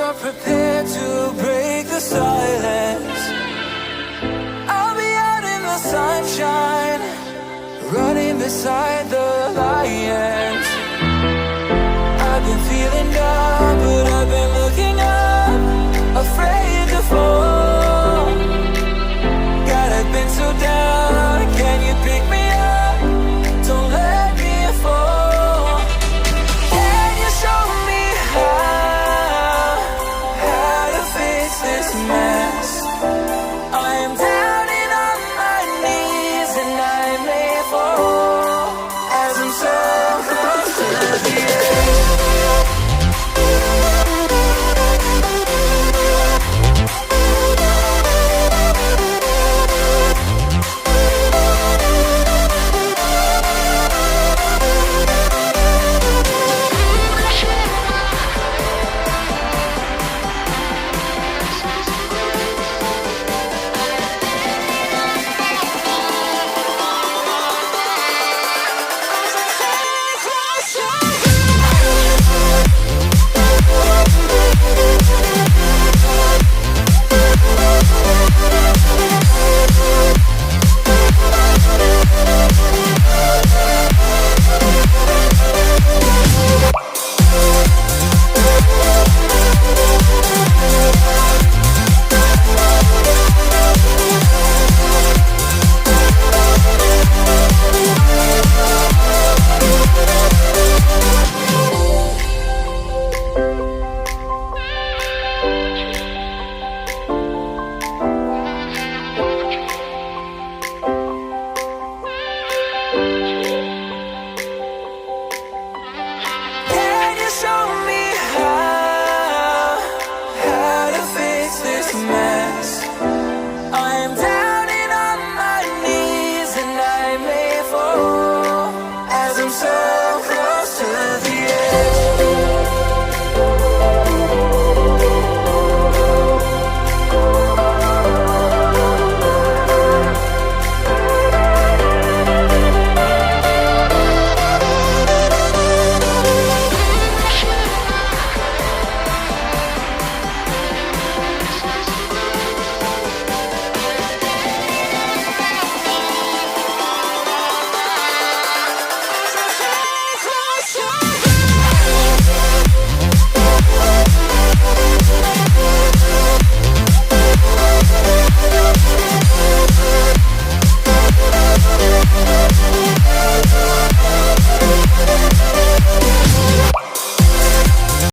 you're prepared to break the silence, I'll be out in the sunshine, running beside the lions. I've been feeling down, but I've been looking up, afraid to fall. God, I've been so down, can you pick me up? Don't let me fall. Can you show me how to fix this mess? I am down and on my knees and I may fall as I'm so close to the edge.